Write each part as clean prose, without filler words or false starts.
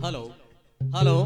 Hello hello.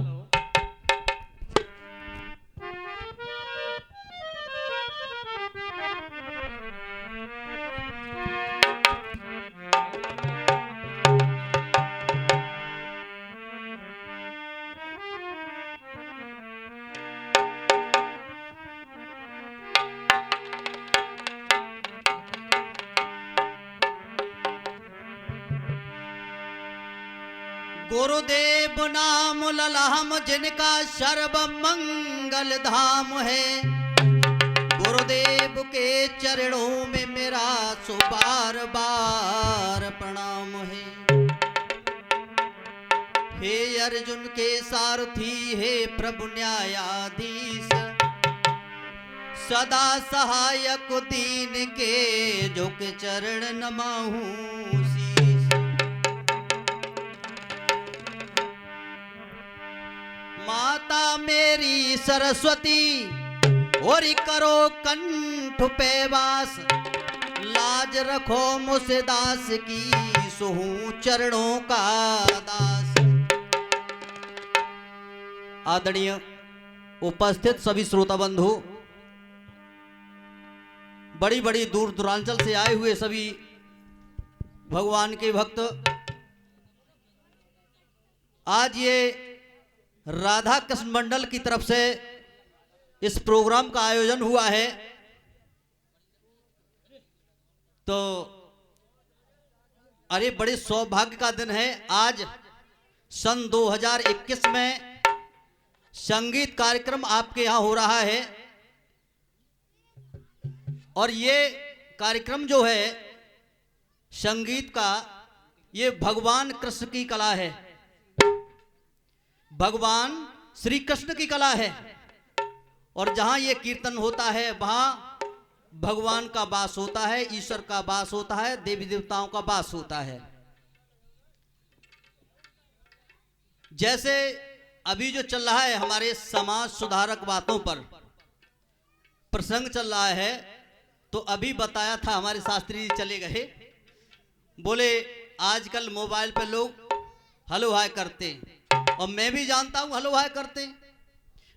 गुरुदेव नाम ललहम जिनका सर्व मंगल धाम है। गुरुदेव के चरणों में मेरा सो बार बार प्रणाम है। हे अर्जुन के सारथी हे प्रभु न्यायाधीश, सदा सहायक दीन के जो के चरण नमाहूं। माता मेरी सरस्वती और करो कंठ पे वास, लाज रखो मुझसे दास की सोहूं चरणों का दास। आदरणीय उपस्थित सभी श्रोता बंधु, बड़ी बड़ी दूर दूरांचल से आए हुए सभी भगवान के भक्त, आज ये राधा कृष्ण मंडल की तरफ से इस प्रोग्राम का आयोजन हुआ है। तो अरे बड़े सौभाग्य का दिन है। आज सन 2021 में संगीत कार्यक्रम आपके यहां हो रहा है और ये कार्यक्रम जो है संगीत का, ये भगवान कृष्ण की कला है, भगवान श्री कृष्ण की कला है। और जहां ये कीर्तन होता है वहां भगवान का वास होता है, ईश्वर का वास होता है, देवी देवताओं का वास होता है। जैसे अभी जो चल रहा है हमारे समाज सुधारक बातों पर प्रसंग चल रहा है, तो अभी बताया था हमारे शास्त्री जी चले गए, बोले आजकल मोबाइल पे लोग हेलो हाय करते, और मैं भी जानता हूं हेलो हाय करते,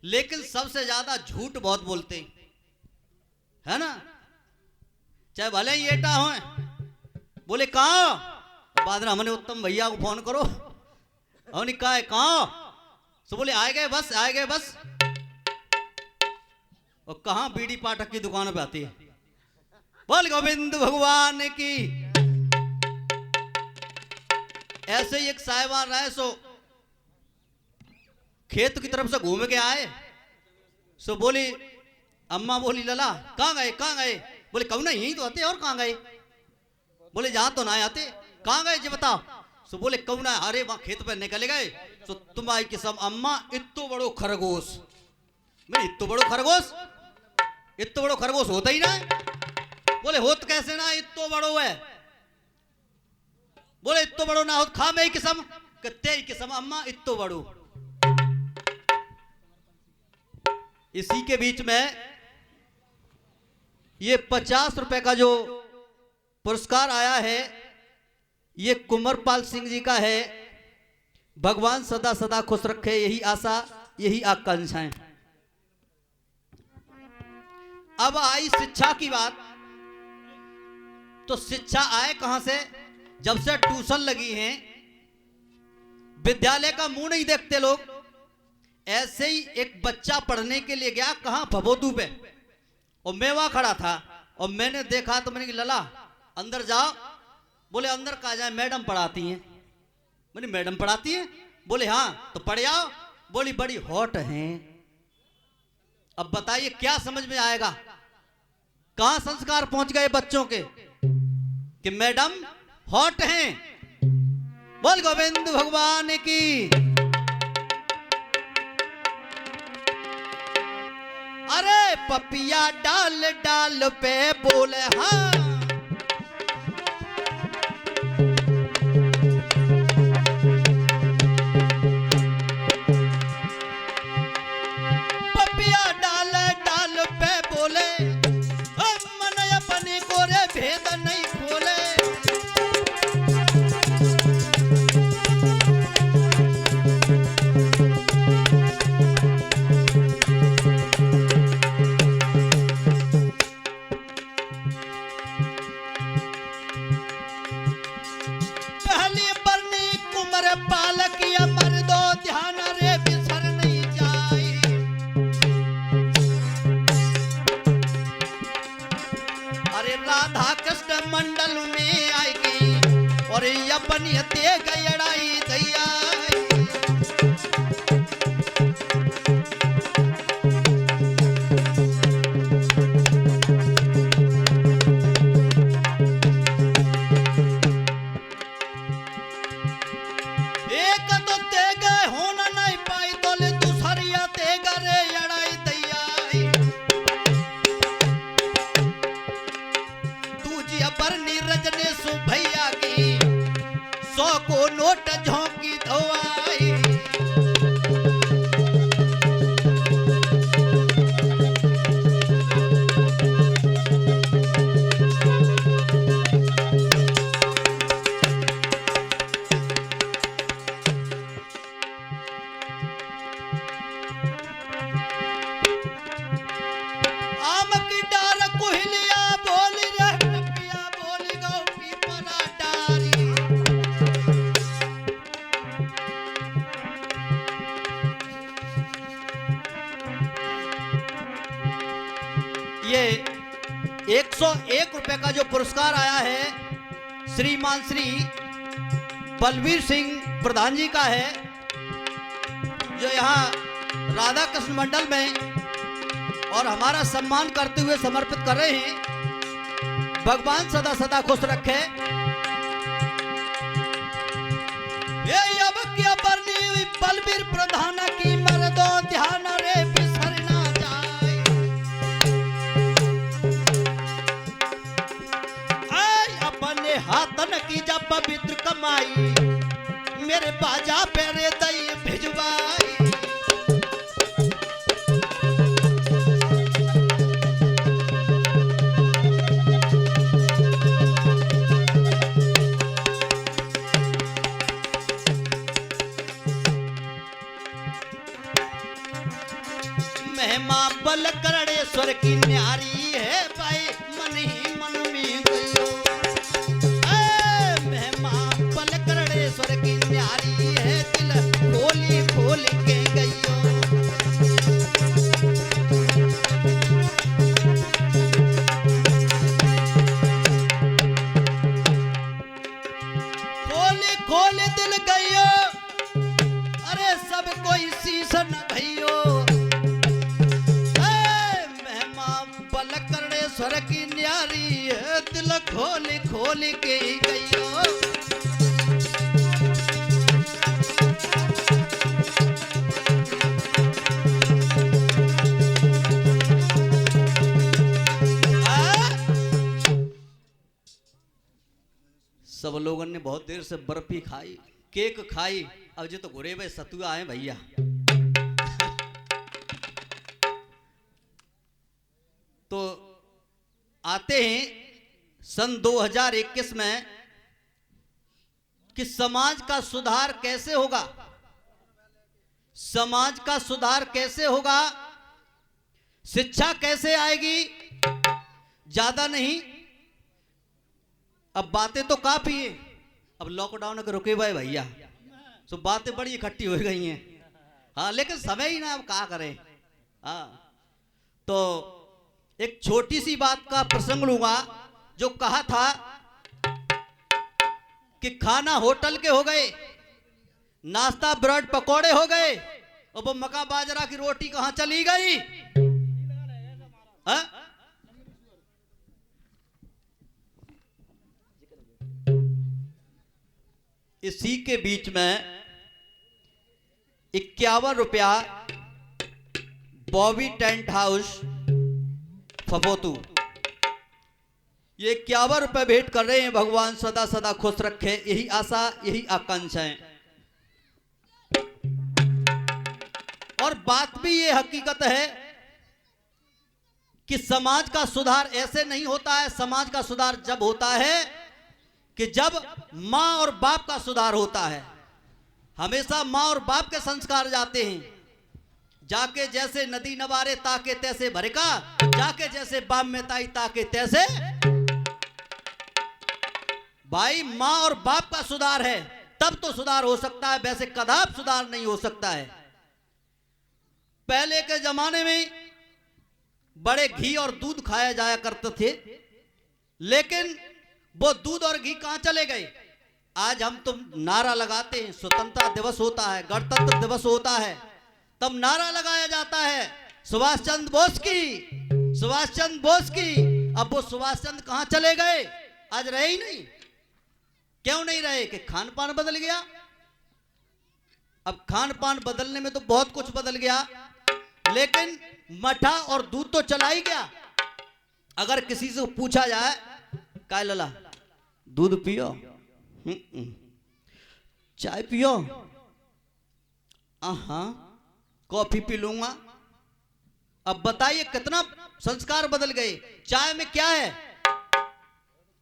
लेकिन सबसे ज्यादा झूठ बहुत बोलते है ना। चाहे भले ही एटा हो, बोले कहाँ बाद में हमने उत्तम भैया को फोन करो, हमने कहा है कहाँ, तो बोले आए गए बस, आए गए बस। और कहाँ बीड़ी पाठक की दुकान पे आती है। बोल गोविंद भगवान की। ऐसे ही एक साहिबान रहे, सो खेत की तरफ से घूम के आए, सो बोली अम्मा, बोली लला कहाँ गए कहाँ गए, बोले कब ना यहीं तो आते और कहाँ गए, बोले जहां तो ना आते, कहाँ गए जी बताओ, सो बोले कब ना, अरे वहां खेत पे निकले गए, सो तुम आई कि सब अम्मा इत्तो बड़ो खरगोश, मैं इत्तो बड़ो खरगोश, इत्तो बड़ो खरगोश होता ही ना, बोले होत कैसे ना, इत्तो बड़ो है, बोले इत्तो बड़ो ना हो खा में ही किस्म, कत्ते ही किस्म अम्मा इत्तो बड़ो। इसी के बीच में ये 50 रुपए का जो पुरस्कार आया है, ये कुंवरपाल सिंह जी का है। भगवान सदा सदा खुश रखे, यही आशा यही आकांक्षाएं। अब आई शिक्षा की बात, तो शिक्षा आए कहां से, जब से ट्यूशन लगी है, विद्यालय का मुंह नहीं देखते लोग। ऐसे ही एक बच्चा पढ़ने के लिए गया, कहां भभोतू पे, और मैं वहां खड़ा था और मैंने देखा, तो मैंने कहा लला अंदर जाओ, बोले अंदर कहा जाए, मैडम पढ़ाती हैं। मैंने मैडम पढ़ाती हैं, बोले हाँ, तो पढ़ आओ, बोली बड़ी हॉट हैं। अब बताइए क्या समझ में आएगा, कहां संस्कार पहुंच गए बच्चों के कि मैडम हॉट हैं। बोल गोविंद भगवान की। अरे पपिया डाल डाल पे बोले हाँ, पपिया डाल डाल पे बोले, मन अपने गोरे भेद नहीं खोले। पालक या मर्दो ध्यान रे बिसर नहीं जाए। अरे राधा कृष्ण मंडल में आएगी और अपन ते गयड़ाई दैया। एक तो ते गए होना नहीं पाई तोले दूसरिया ते गरे यड़ाई दैया। दूजी अबर नीरज ने सु भैया की 100 को नोट झोंकी धोआई। आम की डार कुहलिया बोली रे पिया बोली गौ पीपरा डारी। ये 101 रुपए का जो पुरस्कार आया है श्रीमान श्री बलवीर सिंह प्रधान जी का है, जो यहाँ राधा कृष्ण मंडल में और हमारा सम्मान करते हुए समर्पित कर रहे हैं। भगवान सदा सदा खुश रखे। ये अब क्या बरनी बलबीर प्रधान की मर्दो ध्यान रे बिसर ना जाए। अपने हाथन की जब पवित्र कमाई मेरे बाजा पेरे दई भिजवाई। महिमा बल करणेश्वर की न्यारी है भाई मन ही मन में गयो। महिमा बल करणेश्वर की न्यारी है दिल खोली खोल के गयो। खोली खोल दिल गयो। अरे सब कोई शीशन भैयो। स्वर की न्यारी है दिल खोल खोल के गयो। सब लोगों ने बहुत देर से बर्फी खाई, केक खाई, अब जो तो घुरे भाई सतुआ है भैया। तो आते हैं सन 2021 में कि समाज का सुधार कैसे होगा। समाज का सुधार कैसे होगा, शिक्षा कैसे आएगी। ज्यादा नहीं, अब बातें तो काफी है। अब लॉकडाउन के रुके भाई भैया, तो बातें बड़ी इकट्ठी हो गई हैं। हाँ, लेकिन समय ही ना, अब क्या करें। हाँ, तो एक छोटी सी बात का प्रसंग लूंगा। जो कहा था कि खाना होटल के हो गए, नाश्ता ब्रेड पकोड़े हो गए, और वो मक्का बाजरा की रोटी कहां चली गई। हा? इसी के बीच में 51 रुपया बॉबी टेंट हाउस फपोतू, ये 51 रुपए भेंट कर रहे हैं। भगवान सदा सदा खुश रखे, यही आशा यही आकांक्षा है। और बात भी ये हकीकत है कि समाज का सुधार ऐसे नहीं होता है। समाज का सुधार जब होता है कि जब मां और बाप का सुधार होता है। हमेशा मां और बाप के संस्कार जाते हैं। जाके जैसे नदी नवारे ताके तैसे भरका, जाके जैसे बाप में ताई ताके तैसे। भाई मां और बाप का सुधार है तब तो सुधार हो सकता है, वैसे कदाप सुधार नहीं हो सकता है। पहले के जमाने में बड़े घी और दूध खाया जाया करते थे, लेकिन वो दूध और घी कहां चले गए। आज हम तुम नारा लगाते हैं, स्वतंत्रता दिवस होता है, गणतंत्र दिवस होता है, तब नारा लगाया जाता है सुभाष चंद्र बोस की, सुभाष चंद्र बोस की। अब वो सुभाष चंद्र कहां चले गए, आज रहे ही नहीं। क्यों नहीं रहे कि खान पान बदल गया। अब खान पान बदलने में तो बहुत कुछ बदल गया, लेकिन मठा और दूध तो चला ही गया। अगर किसी से पूछा जाए काय लला दूध पियो, चाय पियो, हाँ कॉफी पी लूंगा। अब बताइए कितना संस्कार बदल गए। चाय में क्या है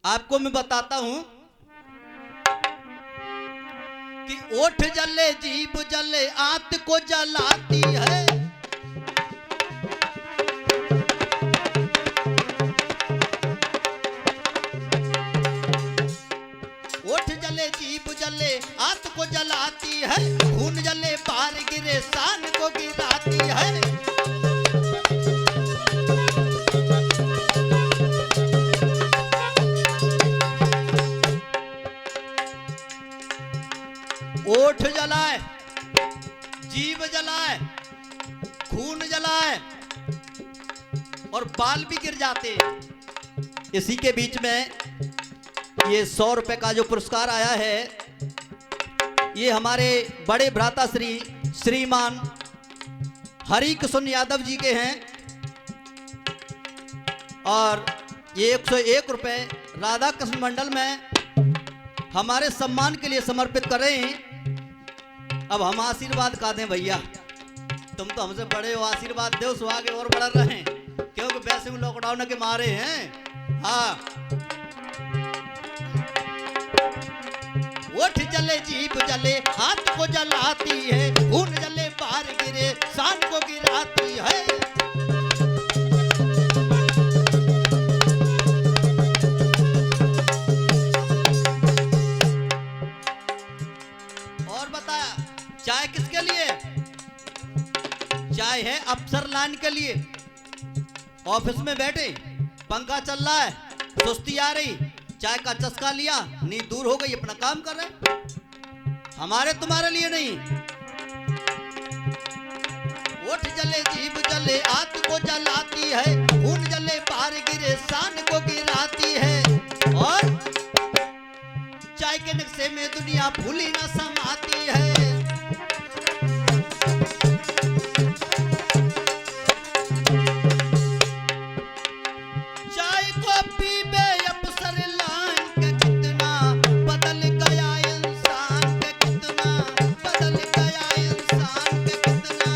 आपको मैं बताता हूं कि ओठ जले जीभ जले आंत को जलाती है। ओठ जले जीभ जले आंत को जलाती है, खून जले बाहर गिरे शान को गिराती है। ओठ जलाए, जीभ जलाए, खून जलाए और बाल भी गिर जाते। इसी के बीच में ये 100 रुपए का जो पुरस्कार आया है, ये हमारे बड़े भ्राता श्रीमान हरि किशन यादव जी के हैं, और ये 101 रुपए राधा कृष्ण मंडल में हमारे सम्मान के लिए समर्पित कर रहे हैं। अब हम आशीर्वाद का दें भैया, तुम तो हमसे बड़े हो, आशीर्वाद दो सो आगे और बढ़ रहे हैं, क्योंकि वैसे भी लॉकडाउन के मारे हैं। हाँ, ओठ जले जीभ जले हाथ को जलाती है, खून जले बाहर गिरे शान को गिराती है। और बताया चाय किसके लिए, चाय है अफसर लाइन के लिए। ऑफिस में बैठे, पंखा चल रहा है, सुस्ती आ रही, चाय का चस्का लिया, नींद दूर हो गई, अपना काम कर रहे। हमारे तुम्हारे लिए नहीं। ओठ जले जीभ जले आंत को जलाती है, खून जले बाहर गिरे शान को गिराती है। और चाय के नक्शे में दुनिया भूली न समाती है। चाय को पीबे अफसर लाइन के कितना बदल गया इंसान, के कितना बदल गया इंसान, के कितना।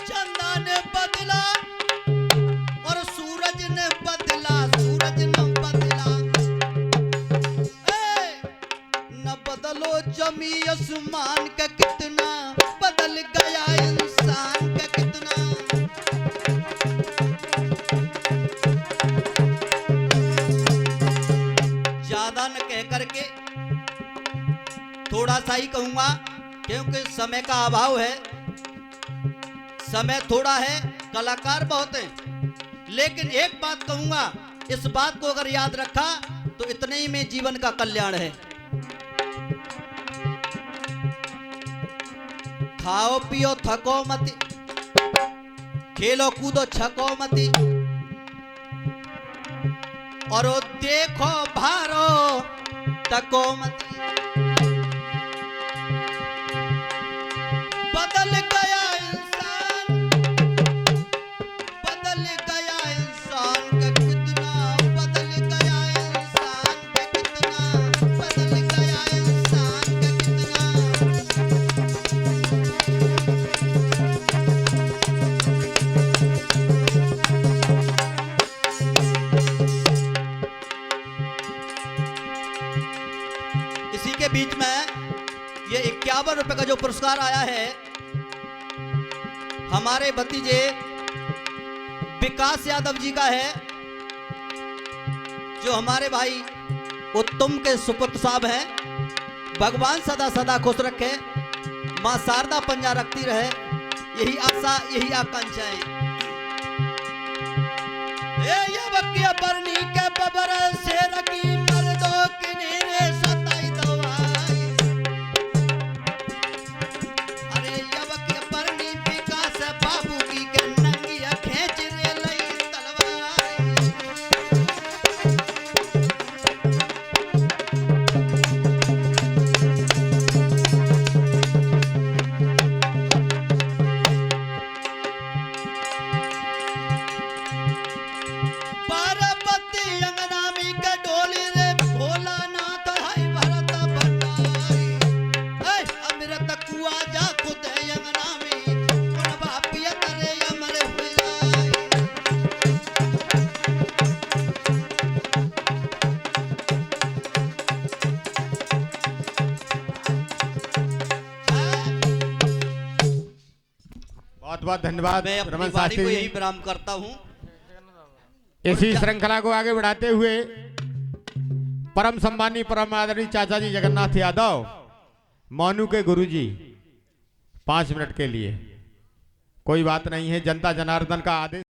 चंदा ने बदला और सूरज ने बदला, सूरज ने बदला। न बदलो जमी आसमान का, कितना बदल गया इंसान का कितना। ज्यादा न कह करके थोड़ा सा ही कहूंगा, क्योंकि समय का अभाव है, समय थोड़ा है, कलाकार बहुत हैं। लेकिन एक बात कहूंगा, इस बात को अगर याद रखा तो इतने ही में जीवन का कल्याण है। खाओ पियो थको मत, खेलो कूदो छको मत, और देखो भारो तको मत। बदल गया इंसान, बदल गया इंसान का कितना, बदल गया इंसान का कितना, बदल गया इंसान का कितना। इसी के बीच में ये 51 रुपए का जो पुरस्कार आया है, हमारे भतीजे विकास यादव जी का है, जो हमारे भाई उत्तम के सुपुत्र साहब हैं। भगवान सदा सदा खुश रखे, मां शारदा पंजा रखती रहे, यही आशा यही आकांक्षा है। ये बकिया परनी के बबर से रखी मर्दों की नीरे सताई दवाई। अरे ये बकिया परनी विकास बाबू की के नंगिया खींच रे लई तलवार। बहुत बहुत धन्यवाद। मैं अपनी रमन वाणी शास्त्री को जी। यही विराम करता हूँ। इसी श्रृंखला को आगे बढ़ाते हुए परम सम्मानी परम आदरणीय चाचा जी जगन्नाथ यादव मोनू के गुरुजी 5 मिनट के लिए। कोई बात नहीं है, जनता जनार्दन का आदेश।